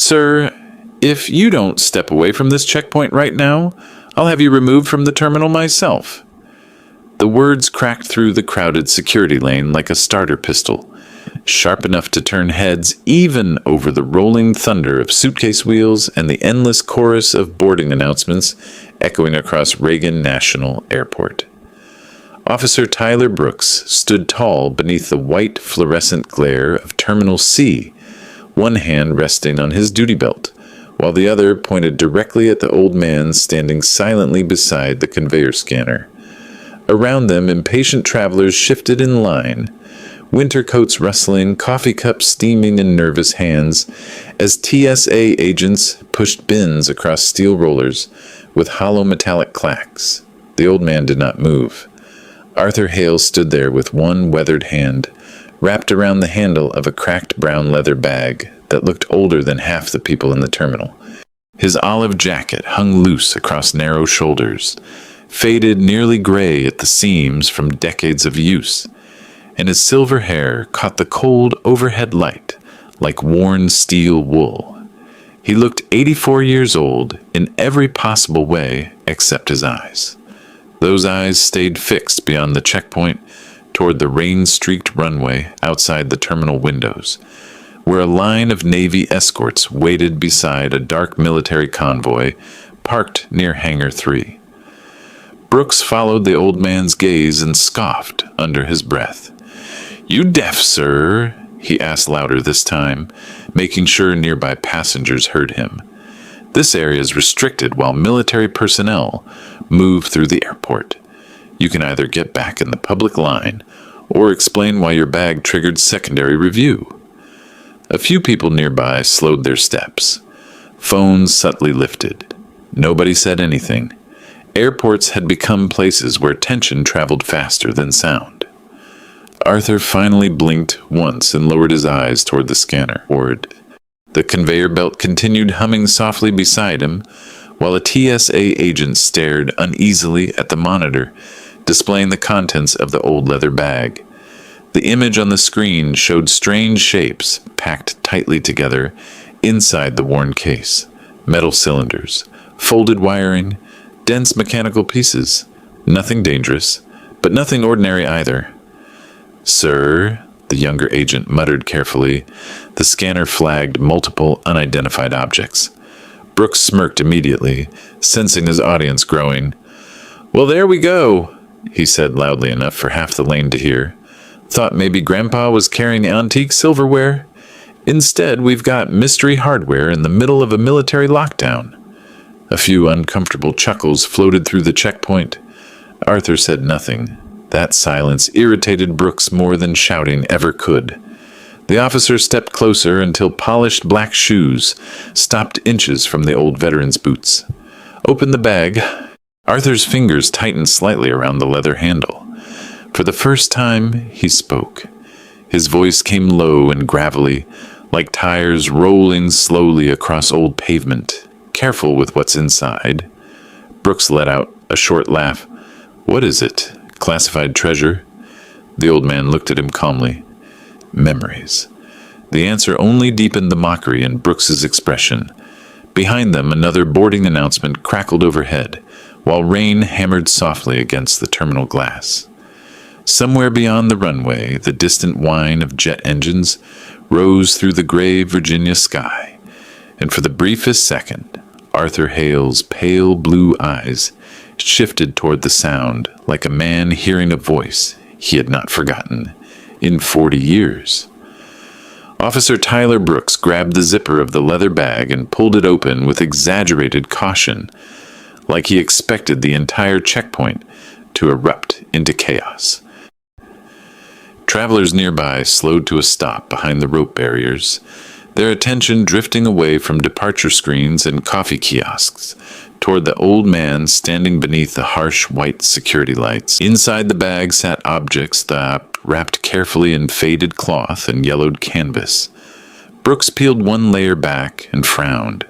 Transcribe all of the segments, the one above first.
Sir, if you don't step away from this checkpoint right now, I'll have you removed from the terminal myself. The words cracked through the crowded security lane like a starter pistol, sharp enough to turn heads even over the rolling thunder of suitcase wheels and the endless chorus of boarding announcements echoing across Reagan National Airport. Officer Tyler Brooks stood tall beneath the white fluorescent glare of Terminal C, one hand resting on his duty belt, while the other pointed directly at the old man standing silently beside the conveyor scanner. Around them, impatient travelers shifted in line, winter coats rustling, coffee cups steaming in nervous hands, as TSA agents pushed bins across steel rollers with hollow metallic clacks. The old man did not move. Arthur Hale stood there with one weathered hand wrapped around the handle of a cracked brown leather bag that looked older than half the people in the terminal. His olive jacket hung loose across narrow shoulders, faded nearly gray at the seams from decades of use, and his silver hair caught the cold overhead light like worn steel wool. He looked 84 years old in every possible way except his eyes. Those eyes stayed fixed beyond the checkpoint toward the rain-streaked runway outside the terminal windows, where a line of Navy escorts waited beside a dark military convoy parked near Hangar 3. Brooks followed the old man's gaze and scoffed under his breath. "You deaf, sir?" he asked louder this time, making sure nearby passengers heard him. "This area is restricted while military personnel move through the airport. You can either get back in the public line or explain why your bag triggered secondary review." A few people nearby slowed their steps. Phones subtly lifted. Nobody said anything. Airports had become places where tension traveled faster than sound. Arthur finally blinked once and lowered his eyes toward the scanner board. The conveyor belt continued humming softly beside him, while a TSA agent stared uneasily at the monitor, displaying the contents of the old leather bag. The image on the screen showed strange shapes packed tightly together inside the worn case. Metal cylinders, folded wiring, dense mechanical pieces. Nothing dangerous, but nothing ordinary either. "Sir," the younger agent muttered carefully. The scanner flagged multiple unidentified objects. Brooks smirked immediately, sensing his audience growing. "Well, there we go," he said loudly enough for half the lane to hear. "Thought maybe Grandpa was carrying antique silverware. Instead, we've got mystery hardware in the middle of a military lockdown." A few uncomfortable chuckles floated through the checkpoint. Arthur said nothing. That silence irritated Brooks more than shouting ever could. The officer stepped closer until polished black shoes stopped inches from the old veteran's boots. "Open the bag." Arthur's fingers tightened slightly around the leather handle. For the first time, he spoke. His voice came low and gravelly, like tires rolling slowly across old pavement. Careful with what's inside. Brooks let out a short laugh. "What is it? Classified treasure?" The old man looked at him calmly. "Memories." The answer only deepened the mockery in Brooks's expression. Behind them, another boarding announcement crackled overhead, while rain hammered softly against the terminal glass. Somewhere beyond the runway, the distant whine of jet engines rose through the gray Virginia sky, and for the briefest second, Arthur Hale's pale blue eyes shifted toward the sound like a man hearing a voice he had not forgotten in 40 years. Officer Tyler Brooks grabbed the zipper of the leather bag and pulled it open with exaggerated caution, like he expected the entire checkpoint to erupt into chaos. Travelers nearby slowed to a stop behind the rope barriers, their attention drifting away from departure screens and coffee kiosks toward the old man standing beneath the harsh white security lights. Inside the bag sat objects wrapped carefully in faded cloth and yellowed canvas. Brooks peeled one layer back and frowned.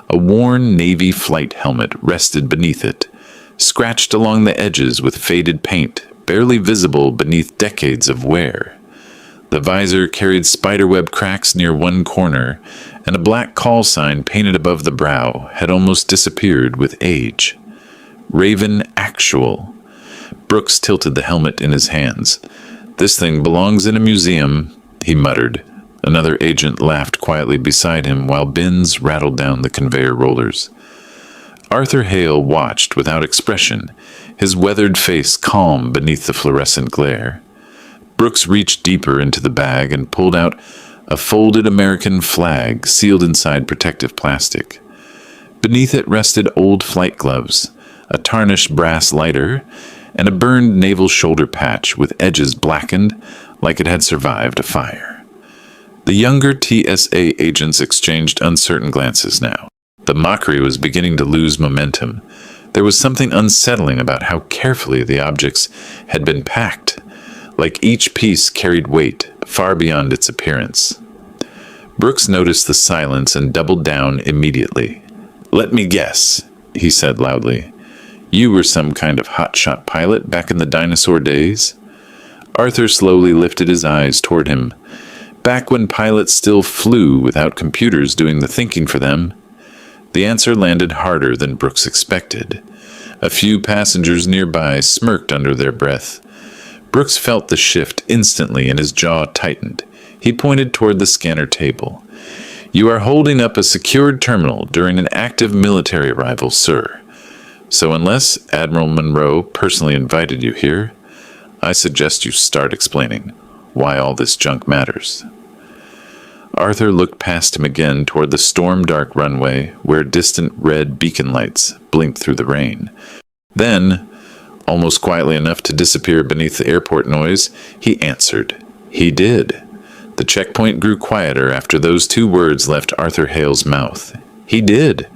A worn Navy flight helmet rested beneath it, scratched along the edges with faded paint, barely visible beneath decades of wear. The visor carried spiderweb cracks near one corner, and a black call sign painted above the brow had almost disappeared with age. Raven Actual. Brooks tilted the helmet in his hands. "This thing belongs in a museum," he muttered. Another agent laughed quietly beside him while bins rattled down the conveyor rollers. Arthur Hale watched without expression, his weathered face calm beneath the fluorescent glare. Brooks reached deeper into the bag and pulled out a folded American flag sealed inside protective plastic. Beneath it rested old flight gloves, a tarnished brass lighter, and a burned naval shoulder patch with edges blackened like it had survived a fire. The younger TSA agents exchanged uncertain glances now. The mockery was beginning to lose momentum. There was something unsettling about how carefully the objects had been packed, like each piece carried weight far beyond its appearance. Brooks noticed the silence and doubled down immediately. "Let me guess," he said loudly. "You were some kind of hotshot pilot back in the dinosaur days?" Arthur slowly lifted his eyes toward him. Back when pilots still flew without computers doing the thinking for them. The answer landed harder than Brooks expected. A few passengers nearby smirked under their breath. Brooks felt the shift instantly and his jaw tightened. He pointed toward the scanner table. "You are holding up a secured terminal during an active military arrival, sir. So unless Admiral Monroe personally invited you here, I suggest you start explaining why all this junk matters." Arthur looked past him again toward the storm-dark runway where distant red beacon lights blinked through the rain. Then, almost quietly enough to disappear beneath the airport noise, he answered. He did. The checkpoint grew quieter after those two words left Arthur Hale's mouth. He did.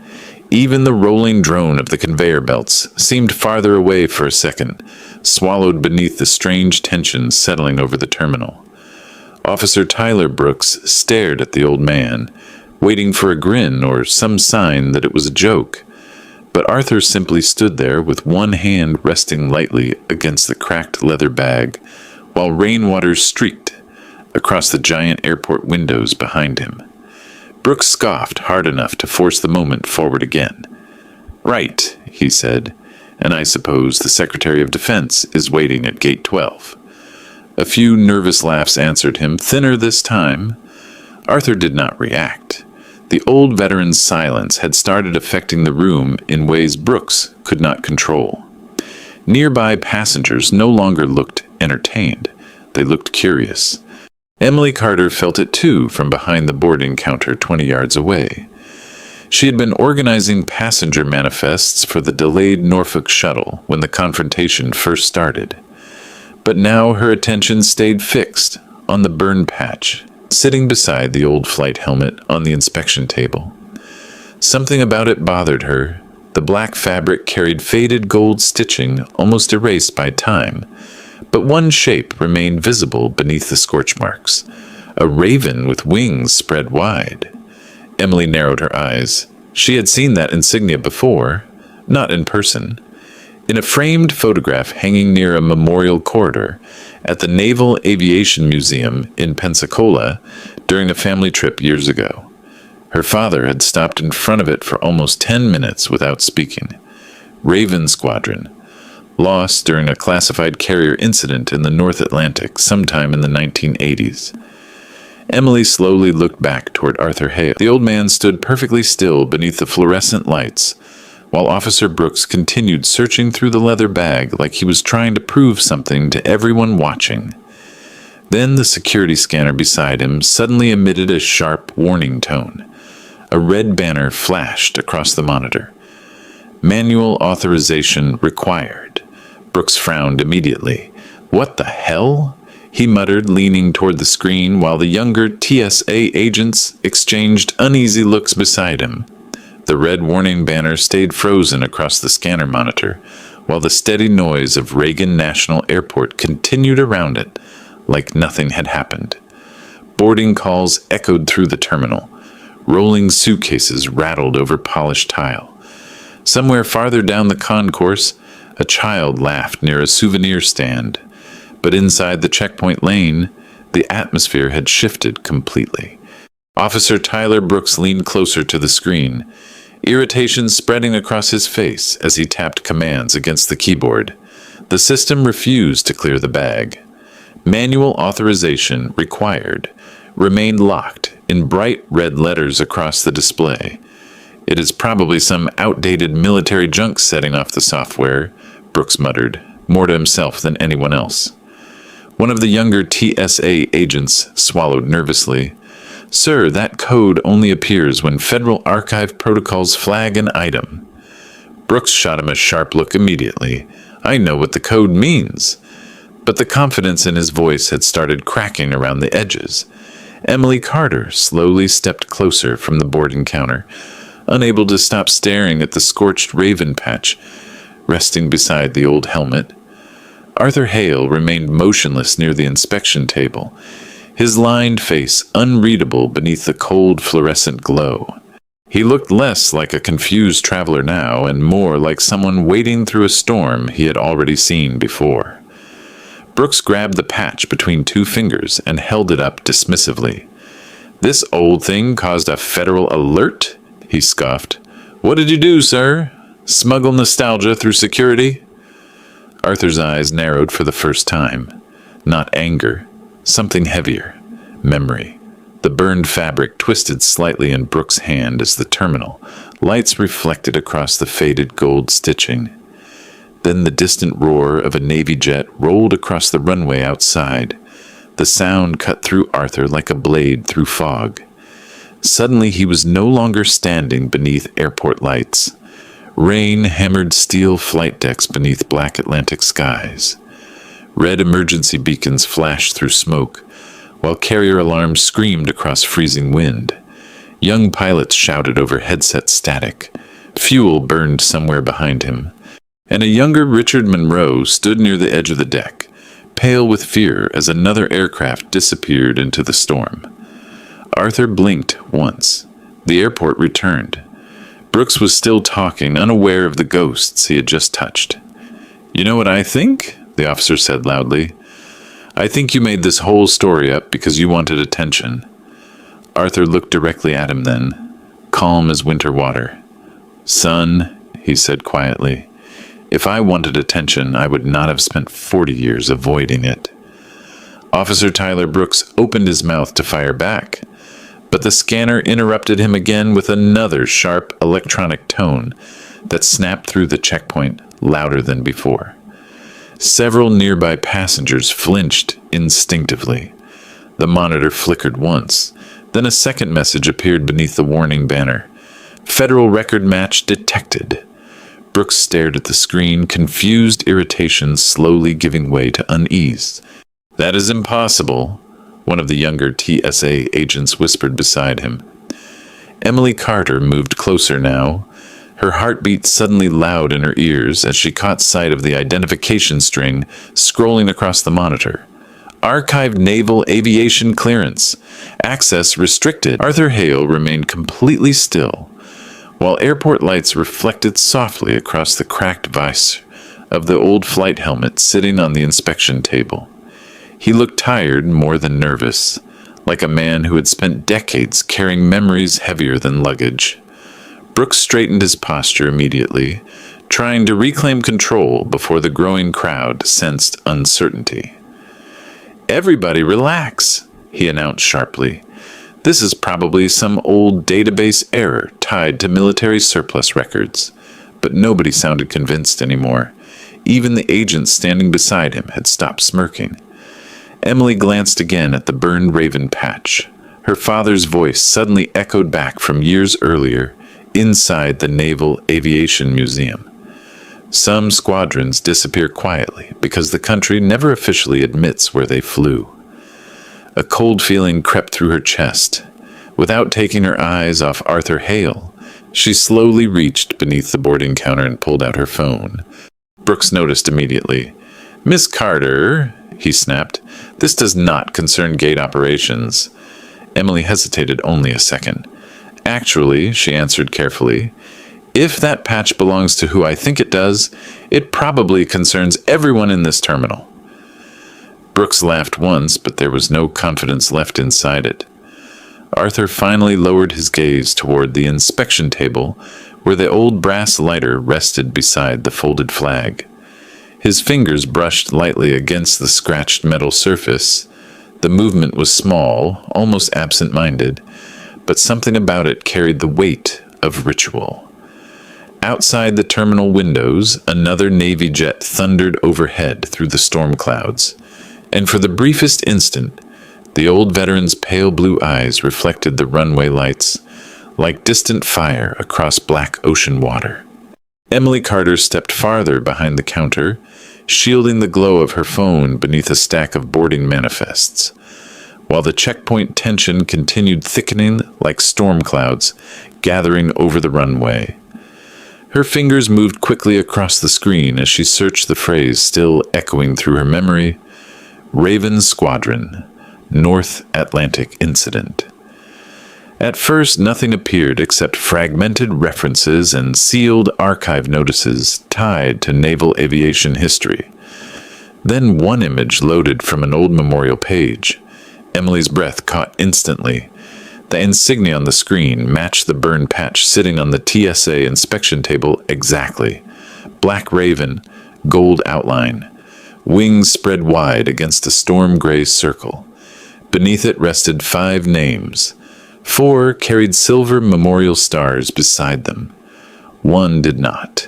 Even the rolling drone of the conveyor belts seemed farther away for a second, swallowed beneath the strange tension settling over the terminal. Officer Tyler Brooks stared at the old man, waiting for a grin or some sign that it was a joke. But Arthur simply stood there with one hand resting lightly against the cracked leather bag, while rainwater streaked across the giant airport windows behind him. Brooks scoffed hard enough to force the moment forward again. "Right," he said, "and I suppose the Secretary of Defense is waiting at Gate 12. A few nervous laughs answered him, thinner this time. Arthur did not react. The old veteran's silence had started affecting the room in ways Brooks could not control. Nearby passengers no longer looked entertained. They looked curious. Emily Carter felt it too from behind the boarding counter 20 yards away. She had been organizing passenger manifests for the delayed Norfolk shuttle when the confrontation first started. But now her attention stayed fixed on the burn patch, sitting beside the old flight helmet on the inspection table. Something about it bothered her. The black fabric carried faded gold stitching, almost erased by time, but one shape remained visible beneath the scorch marks. A raven with wings spread wide. Emily narrowed her eyes. She had seen that insignia before, not in person. In a framed photograph hanging near a memorial corridor at the Naval Aviation Museum in Pensacola during a family trip years ago. Her father had stopped in front of it for almost 10 minutes without speaking. Raven Squadron, lost during a classified carrier incident in the North Atlantic sometime in the 1980s. Emily slowly looked back toward Arthur Hale. The old man stood perfectly still beneath the fluorescent lights, while Officer Brooks continued searching through the leather bag like he was trying to prove something to everyone watching. Then the security scanner beside him suddenly emitted a sharp warning tone. A red banner flashed across the monitor. "Manual authorization required." Brooks frowned immediately. "What the hell?" he muttered, leaning toward the screen while the younger TSA agents exchanged uneasy looks beside him. The red warning banner stayed frozen across the scanner monitor, while the steady noise of Reagan National Airport continued around it, like nothing had happened. Boarding calls echoed through the terminal. Rolling suitcases rattled over polished tile. Somewhere farther down the concourse, a child laughed near a souvenir stand. But inside the checkpoint lane, The atmosphere had shifted completely. Officer Tyler Brooks leaned closer to the screen, irritation spreading across his face as he tapped commands against the keyboard. The system refused to clear the bag. Manual authorization required remained locked in bright red letters across the display. It is probably some outdated military junk setting off the software, Brooks muttered, more to himself than anyone else. One of the younger TSA agents swallowed nervously. Sir, that code only appears when Federal Archive protocols flag an item. Brooks shot him a sharp look immediately. I know what the code means. But the confidence in his voice had started cracking around the edges. Emily Carter slowly stepped closer from the boarding counter, unable to stop staring at the scorched raven patch resting beside the old helmet. Arthur Hale remained motionless near the inspection table, his lined face unreadable beneath the cold fluorescent glow. He looked less like a confused traveler now and more like someone wading through a storm he had already seen before. Brooks grabbed the patch between two fingers and held it up dismissively. This old thing caused a federal alert? He scoffed. What did you do, sir? Smuggle nostalgia through security? Arthur's eyes narrowed for the first time. Not anger. Something heavier. Memory. The burned fabric twisted slightly in Brooks' hand as the terminal. Lights reflected across the faded gold stitching. Then the distant roar of a Navy jet rolled across the runway outside. The sound cut through Arthur like a blade through fog. Suddenly he was no longer standing beneath airport lights. Rain hammered steel flight decks beneath black Atlantic skies. Red emergency beacons flashed through smoke, while carrier alarms screamed across freezing wind. Young pilots shouted over headset static. Fuel burned somewhere behind him. And a younger Richard Monroe stood near the edge of the deck, pale with fear as another aircraft disappeared into the storm. Arthur blinked once. The airport returned. Brooks was still talking, unaware of the ghosts he had just touched. You know what I think? The officer said loudly. I think you made this whole story up because you wanted attention. Arthur looked directly at him then, calm as winter water. Son, he said quietly, if I wanted attention, I would not have spent 40 years avoiding it. Officer Tyler Brooks opened his mouth to fire back, but the scanner interrupted him again with another sharp electronic tone that snapped through the checkpoint louder than before. Several nearby passengers flinched instinctively. The monitor flickered once, then a second message appeared beneath the warning banner. Federal record match detected. Brooks stared at the screen, confused irritation slowly giving way to unease. That is impossible, one of the younger TSA agents whispered beside him. Emily Carter moved closer now, her heartbeat suddenly loud in her ears as she caught sight of the identification string scrolling across the monitor. Archived Naval Aviation Clearance. Access restricted. Arthur Hale remained completely still, while airport lights reflected softly across the cracked vise of the old flight helmet sitting on the inspection table. He looked tired more than nervous, like a man who had spent decades carrying memories heavier than luggage. Brooks straightened his posture immediately, trying to reclaim control before the growing crowd sensed uncertainty. Everybody relax, he announced sharply. This is probably some old database error tied to military surplus records. But nobody sounded convinced anymore. Even the agent standing beside him had stopped smirking. Emily glanced again at the burned raven patch. Her father's voice suddenly echoed back from years earlier, inside the Naval Aviation Museum. Some squadrons disappear quietly because the country never officially admits where they flew. A cold feeling crept through her chest. Without taking her eyes off Arthur Hale, she slowly reached beneath the boarding counter and pulled out her phone. Brooks noticed immediately. Miss Carter, he snapped, this does not concern gate operations. Emily hesitated only a second. Actually, she answered carefully, if that patch belongs to who I think it does, it probably concerns everyone in this terminal. Brooks laughed once, but there was no confidence left inside it. Arthur finally lowered his gaze toward the inspection table where the old brass lighter rested beside the folded flag. His fingers brushed lightly against the scratched metal surface. The movement was small, almost absent-minded, but something about it carried the weight of ritual. Outside the terminal windows, another Navy jet thundered overhead through the storm clouds, and for the briefest instant, the old veteran's pale blue eyes reflected the runway lights like distant fire across black ocean water. Emily Carter stepped farther behind the counter, shielding the glow of her phone beneath a stack of boarding manifests, while the checkpoint tension continued thickening like storm clouds gathering over the runway. Her fingers moved quickly across the screen as she searched the phrase still echoing through her memory: Raven Squadron, North Atlantic Incident. At first, nothing appeared except fragmented references and sealed archive notices tied to naval aviation history. Then one image loaded from an old memorial page. Emily's breath caught instantly. The insignia on the screen matched the burn patch sitting on the TSA inspection table exactly. Black Raven, gold outline, wings spread wide against a storm gray circle. Beneath it rested 5 names. 4 carried silver memorial stars beside them. 1 did not.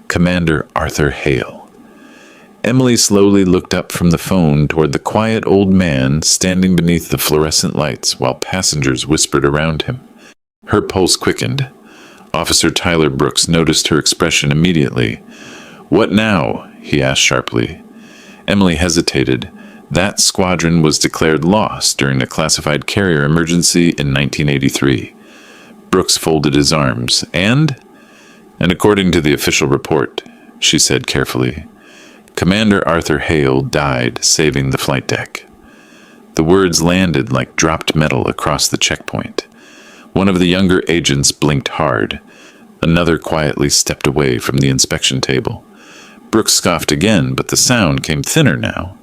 Commander Arthur Hale. Emily slowly looked up from the phone toward the quiet old man standing beneath the fluorescent lights while passengers whispered around him. Her pulse quickened. Officer Tyler Brooks noticed her expression immediately. "What now?" he asked sharply. Emily hesitated. That squadron was declared lost during a classified carrier emergency in 1983. Brooks folded his arms. And according to the official report, she said carefully, Commander Arthur Hale died saving the flight deck. The words landed like dropped metal across the checkpoint. One of the younger agents blinked hard. Another quietly stepped away from the inspection table. Brooks scoffed again, but the sound came thinner now.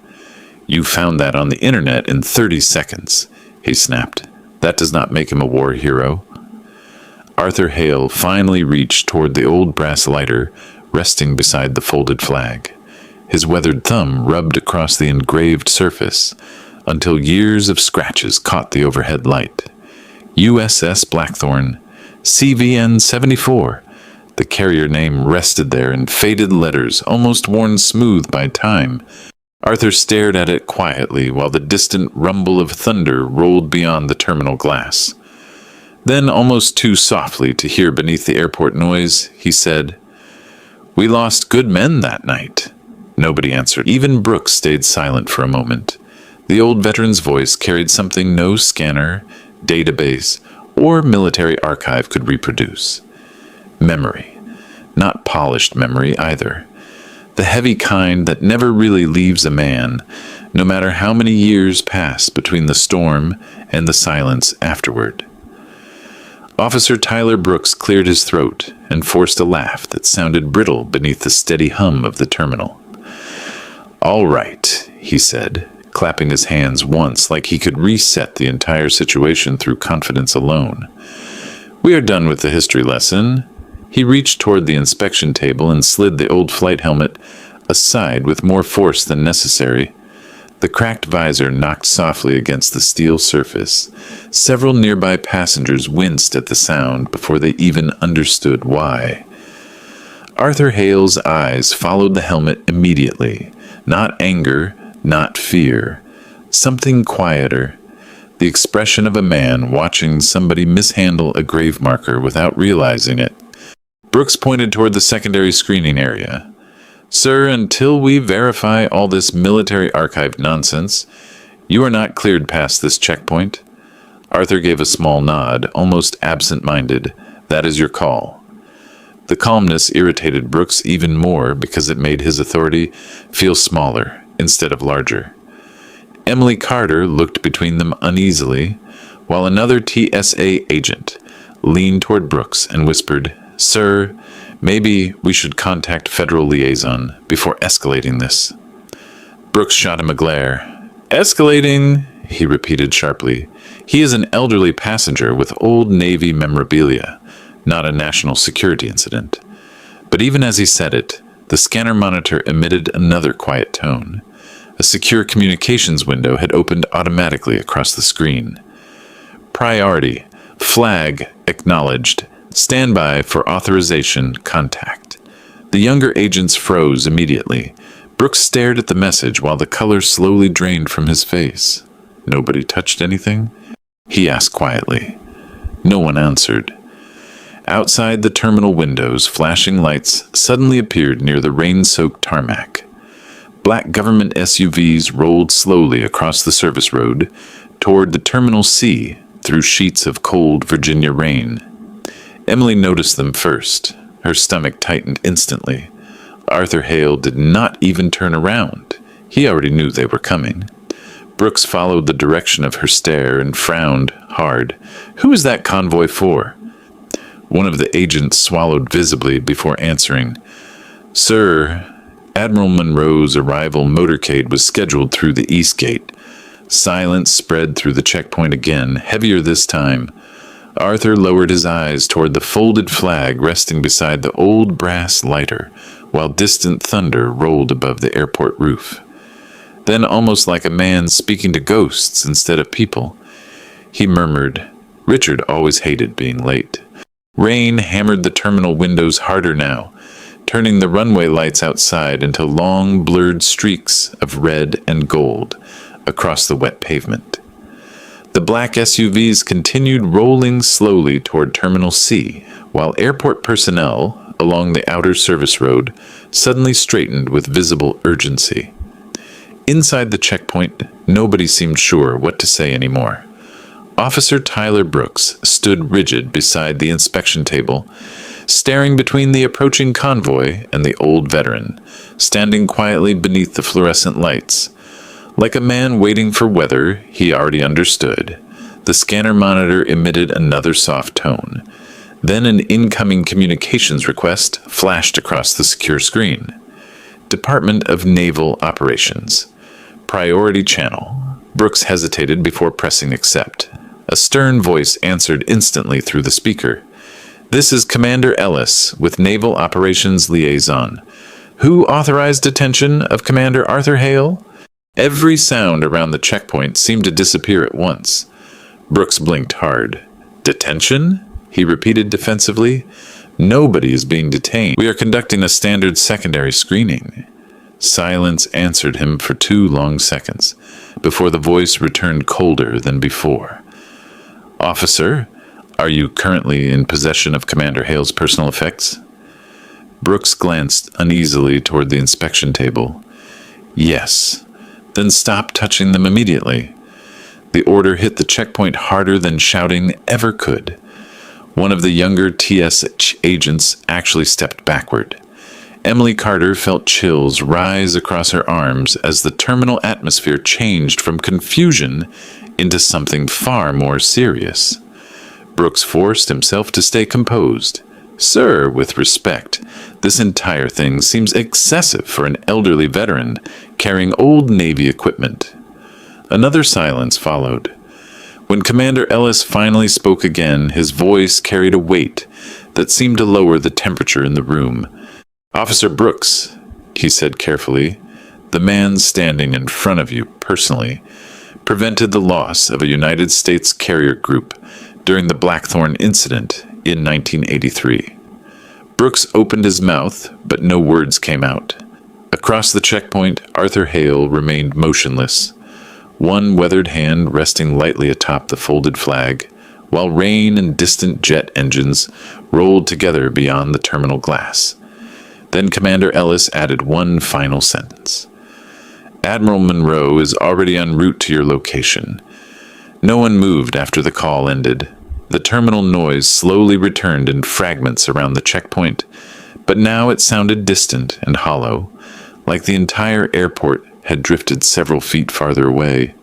"You found that on the internet in 30 seconds, he snapped. "That does not make him a war hero." Arthur Hale finally reached toward the old brass lighter resting beside the folded flag. His weathered thumb rubbed across the engraved surface until years of scratches caught the overhead light. USS Blackthorn, CVN 74. The carrier name rested there in faded letters, almost worn smooth by time. Arthur stared at it quietly while the distant rumble of thunder rolled beyond the terminal glass. Then, almost too softly to hear beneath the airport noise, he said, "We lost good men that night." Nobody answered. Even Brooks stayed silent for a moment. The old veteran's voice carried something no scanner, database, or military archive could reproduce. Memory. Not polished memory either. The heavy kind that never really leaves a man, no matter how many years pass between the storm and the silence afterward. Officer Tyler Brooks cleared his throat and forced a laugh that sounded brittle beneath the steady hum of the terminal. "All right," he said, clapping his hands once like he could reset the entire situation through confidence alone. "We are done with the history lesson." He reached toward the inspection table and slid the old flight helmet aside with more force than necessary. The cracked visor knocked softly against the steel surface. Several nearby passengers winced at the sound before they even understood why. Arthur Hale's eyes followed the helmet immediately. Not anger, not fear. Something quieter. The expression of a man watching somebody mishandle a grave marker without realizing it. Brooks pointed toward the secondary screening area. "Sir, until we verify all this military archive nonsense, you are not cleared past this checkpoint." Arthur gave a small nod, almost absent-minded. "That is your call." The calmness irritated Brooks even more because it made his authority feel smaller instead of larger. Emily Carter looked between them uneasily, while another TSA agent leaned toward Brooks and whispered, "Sir, maybe we should contact Federal Liaison before escalating this." Brooks shot him a glare. Escalating, he repeated sharply. He is an elderly passenger with old Navy memorabilia, not a national security incident. But even as he said it, the scanner monitor emitted another quiet tone. A secure communications window had opened automatically across the screen. Priority. Flag acknowledged. Standby for authorization contact. The younger agents froze immediately. Brooks stared at the message while the color slowly drained from his face. Nobody touched anything? He asked quietly. No one answered. Outside the terminal windows, flashing lights suddenly appeared near the rain-soaked tarmac. Black government SUVs rolled slowly across the service road toward the Terminal C through sheets of cold Virginia rain. Emily noticed them first. Her stomach tightened instantly. Arthur Hale did not even turn around. He already knew they were coming. Brooks followed the direction of her stare and frowned hard. Who is that convoy for? One of the agents swallowed visibly before answering. Sir, Admiral Monroe's arrival motorcade was scheduled through the east gate. Silence spread through the checkpoint again, heavier this time. Arthur lowered his eyes toward the folded flag resting beside the old brass lighter, while distant thunder rolled above the airport roof. Then, almost like a man speaking to ghosts instead of people, he murmured, Richard always hated being late. Rain hammered the terminal windows harder now, turning the runway lights outside into long, blurred streaks of red and gold across the wet pavement. The black SUVs continued rolling slowly toward Terminal C, while airport personnel along the outer service road suddenly straightened with visible urgency. Inside the checkpoint, nobody seemed sure what to say anymore. Officer Tyler Brooks stood rigid beside the inspection table, staring between the approaching convoy and the old veteran, standing quietly beneath the fluorescent lights. Like a man waiting for weather he already understood, the scanner monitor emitted another soft tone. Then an incoming communications request flashed across the secure screen. Department of Naval Operations. Priority channel. Brooks hesitated before pressing accept. A stern voice answered instantly through the speaker. This is Commander Ellis with Naval Operations Liaison. Who authorized detention of Commander Arthur Hale? Every sound around the checkpoint seemed to disappear at once. Brooks blinked hard. Detention? He repeated defensively. Nobody is being detained. We are conducting a standard secondary screening. Silence answered him for 2 long seconds, before the voice returned colder than before. Officer, are you currently in possession of Commander Hale's personal effects? Brooks glanced uneasily toward the inspection table. Yes. Then stop touching them immediately. The order hit the checkpoint harder than shouting ever could. One of the younger TSH agents actually stepped backward. Emily Carter felt chills rise across her arms as the terminal atmosphere changed from confusion into something far more serious. Brooks forced himself to stay composed. Sir, with respect, this entire thing seems excessive for an elderly veteran carrying old Navy equipment. Another silence followed. When Commander Ellis finally spoke again, his voice carried a weight that seemed to lower the temperature in the room. Officer Brooks, he said carefully, the man standing in front of you personally, prevented the loss of a United States carrier group during the Blackthorn incident in 1983. Brooks opened his mouth, but no words came out. Across the checkpoint, Arthur Hale remained motionless, one weathered hand resting lightly atop the folded flag, while rain and distant jet engines rolled together beyond the terminal glass. Then Commander Ellis added one final sentence. Admiral Monroe is already en route to your location. No one moved after the call ended. The terminal noise slowly returned in fragments around the checkpoint, but now it sounded distant and hollow, like the entire airport had drifted several feet farther away.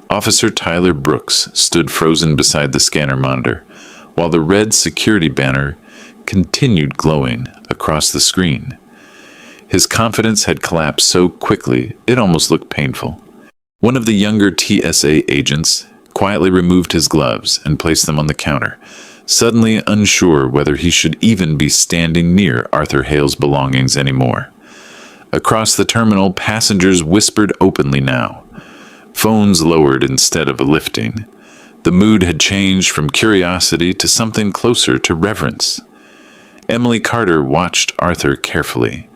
Officer Tyler Brooks stood frozen beside the scanner monitor, while the red security banner continued glowing across the screen. His confidence had collapsed so quickly it almost looked painful. One of the younger TSA agents quietly removed his gloves and placed them on the counter, suddenly unsure whether he should even be standing near Arthur Hale's belongings anymore. Across the terminal, passengers whispered openly now. Phones lowered instead of lifting. The mood had changed from curiosity to something closer to reverence. Emily Carter watched Arthur carefully.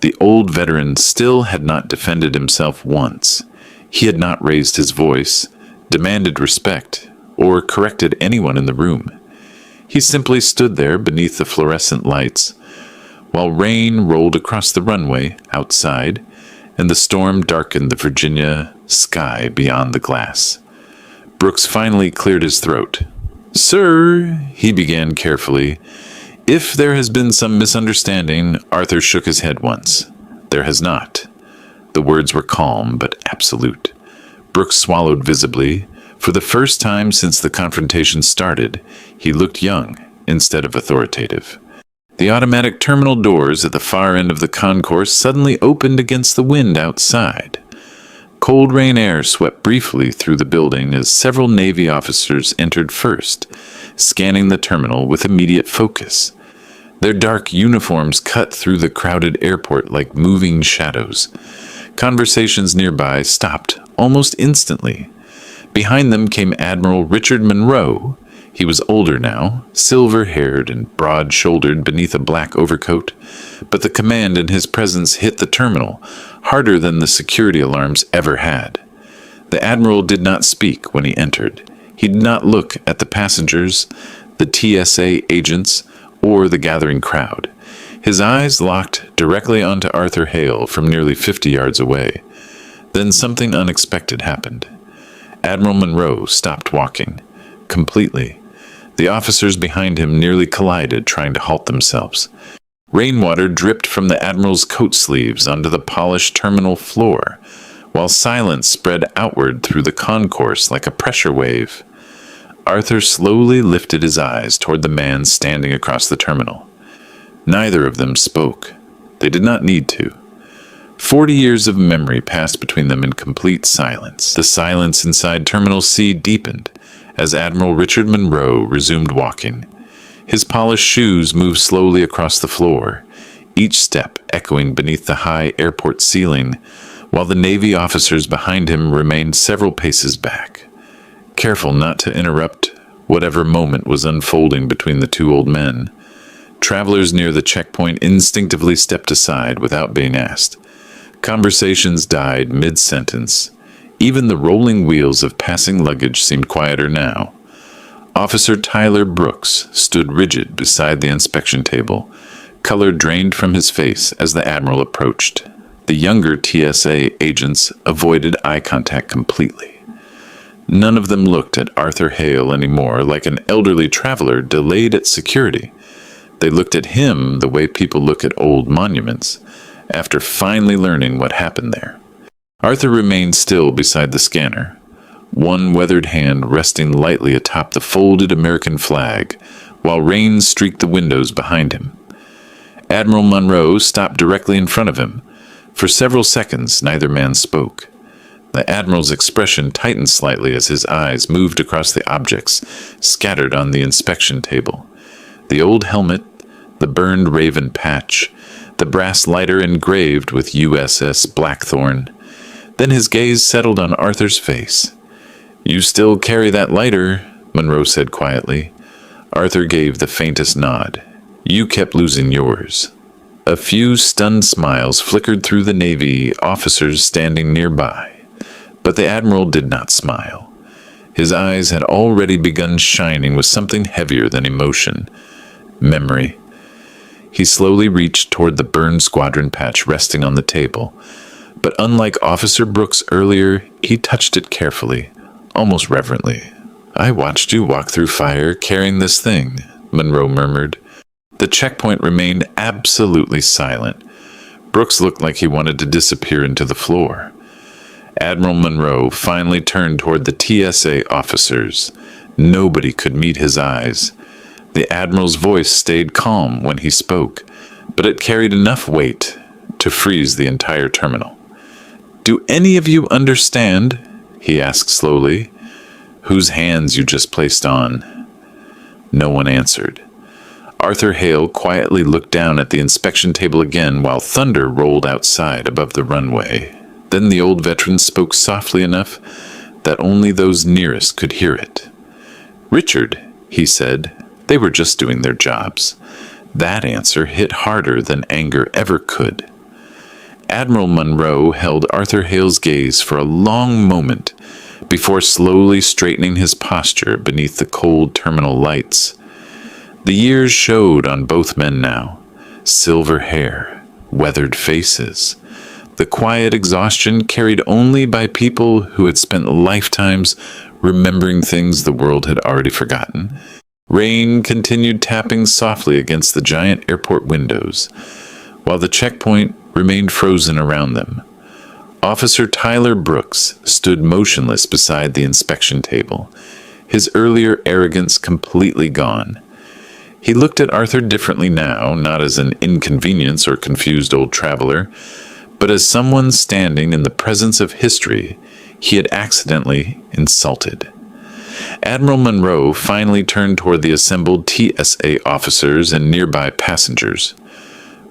The old veteran still had not defended himself once. He had not raised his voice, demanded respect, or corrected anyone in the room. He simply stood there beneath the fluorescent lights, while rain rolled across the runway outside, and the storm darkened the Virginia sky beyond the glass. Brooks finally cleared his throat. "Sir," he began carefully, "if there has been some misunderstanding," Arthur shook his head once. "There has not." The words were calm but absolute. Brooks swallowed visibly. For the first time since the confrontation started, he looked young instead of authoritative. The automatic terminal doors at the far end of the concourse suddenly opened against the wind outside. Cold rain air swept briefly through the building as several Navy officers entered first, scanning the terminal with immediate focus. Their dark uniforms cut through the crowded airport like moving shadows. Conversations nearby stopped almost instantly. Behind them came Admiral Richard Monroe. He was older now, silver-haired and broad-shouldered beneath a black overcoat, but the command in his presence hit the terminal harder than the security alarms ever had. The Admiral did not speak when he entered. He did not look at the passengers, the TSA agents, or the gathering crowd. His eyes locked directly onto Arthur Hale from nearly 50 yards away. Then something unexpected happened. Admiral Monroe stopped walking, completely. The officers behind him nearly collided, trying to halt themselves. Rainwater dripped from the Admiral's coat sleeves onto the polished terminal floor, while silence spread outward through the concourse like a pressure wave. Arthur slowly lifted his eyes toward the man standing across the terminal. Neither of them spoke. They did not need to. 40 years of memory passed between them in complete silence. The silence inside Terminal C deepened as Admiral Richard Monroe resumed walking. His polished shoes moved slowly across the floor, each step echoing beneath the high airport ceiling, while the Navy officers behind him remained several paces back, careful not to interrupt whatever moment was unfolding between the two old men. Travelers near the checkpoint instinctively stepped aside without being asked. Conversations died mid-sentence. Even the rolling wheels of passing luggage seemed quieter now. Officer Tyler Brooks stood rigid beside the inspection table. Color drained from his face as the Admiral approached. The younger TSA agents avoided eye contact completely. None of them looked at Arthur Hale anymore like an elderly traveler delayed at security. They looked at him the way people look at old monuments, after finally learning what happened there. Arthur remained still beside the scanner, one weathered hand resting lightly atop the folded American flag, while rain streaked the windows behind him. Admiral Monroe stopped directly in front of him. For several seconds, neither man spoke. The Admiral's expression tightened slightly as his eyes moved across the objects scattered on the inspection table. The old helmet, the burned Raven patch, the brass lighter engraved with USS Blackthorn. Then his gaze settled on Arthur's face. "You still carry that lighter," Monroe said quietly. Arthur gave the faintest nod. "You kept losing yours." A few stunned smiles flickered through the Navy officers standing nearby, but the Admiral did not smile. His eyes had already begun shining with something heavier than emotion. Memory. He slowly reached toward the burned squadron patch resting on the table, but unlike Officer Brooks earlier, he touched it carefully, almost reverently. "I watched you walk through fire carrying this thing," Monroe murmured. The checkpoint remained absolutely silent. Brooks looked like he wanted to disappear into the floor. Admiral Monroe finally turned toward the TSA officers. Nobody could meet his eyes. The Admiral's voice stayed calm when he spoke, but it carried enough weight to freeze the entire terminal. Do any of you understand, he asked slowly, whose hands you just placed on? No one answered. Arthur Hale quietly looked down at the inspection table again while thunder rolled outside above the runway. Then the old veteran spoke softly enough that only those nearest could hear it. Richard, he said, they were just doing their jobs. That answer hit harder than anger ever could. Admiral Monroe held Arthur Hale's gaze for a long moment before slowly straightening his posture beneath the cold terminal lights. The years showed on both men now. Silver hair, weathered faces, the quiet exhaustion carried only by people who had spent lifetimes remembering things the world had already forgotten. Rain continued tapping softly against the giant airport windows, while the checkpoint remained frozen around them. Officer Tyler Brooks stood motionless beside the inspection table, his earlier arrogance completely gone. He looked at Arthur differently now, not as an inconvenience or confused old traveler, but as someone standing in the presence of history he had accidentally insulted. Admiral Monroe finally turned toward the assembled TSA officers and nearby passengers.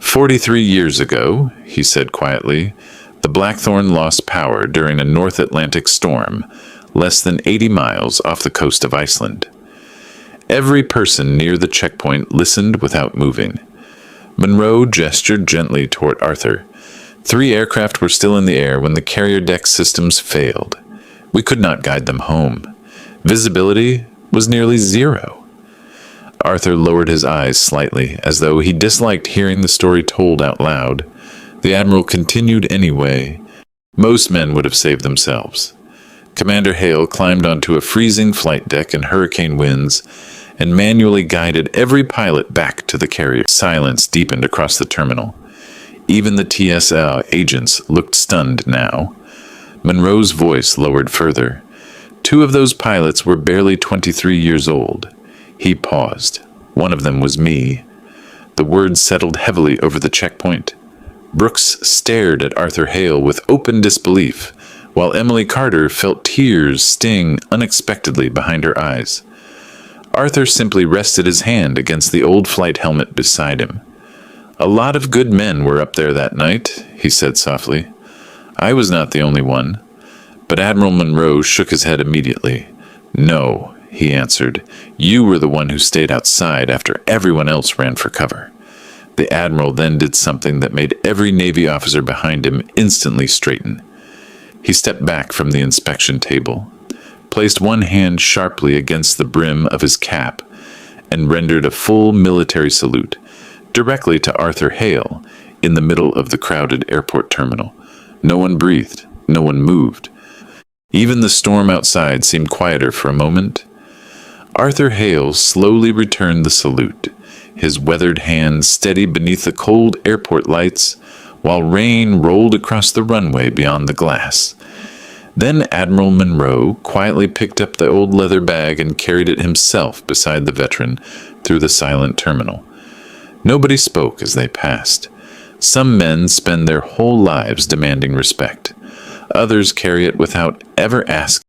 43 years ago, he said quietly, the Blackthorn lost power during a North Atlantic storm, less than 80 miles off the coast of Iceland. Every person near the checkpoint listened without moving. Monroe gestured gently toward Arthur. 3 aircraft were still in the air when the carrier deck systems failed. We could not guide them home. Visibility was nearly 0. Arthur lowered his eyes slightly, as though he disliked hearing the story told out loud. The Admiral continued anyway. Most men would have saved themselves. Commander Hale climbed onto a freezing flight deck in hurricane winds and manually guided every pilot back to the carrier. Silence deepened across the terminal. Even the TSA agents looked stunned now. Monroe's voice lowered further. 2 of those pilots were barely 23 years old. He paused. One of them was me. The words settled heavily over the checkpoint. Brooks stared at Arthur Hale with open disbelief, while Emily Carter felt tears sting unexpectedly behind her eyes. Arthur simply rested his hand against the old flight helmet beside him. A lot of good men were up there that night, he said softly. I was not the only one. But Admiral Monroe shook his head immediately. No, he answered. You were the one who stayed outside after everyone else ran for cover. The Admiral then did something that made every Navy officer behind him instantly straighten. He stepped back from the inspection table, placed one hand sharply against the brim of his cap, and rendered a full military salute, directly to Arthur Hale, in the middle of the crowded airport terminal. No one breathed, no one moved. Even the storm outside seemed quieter for a moment. Arthur Hale slowly returned the salute, his weathered hand steady beneath the cold airport lights, while rain rolled across the runway beyond the glass. Then Admiral Monroe quietly picked up the old leather bag and carried it himself beside the veteran through the silent terminal. Nobody spoke as they passed. Some men spend their whole lives demanding respect. Others carry it without ever asking.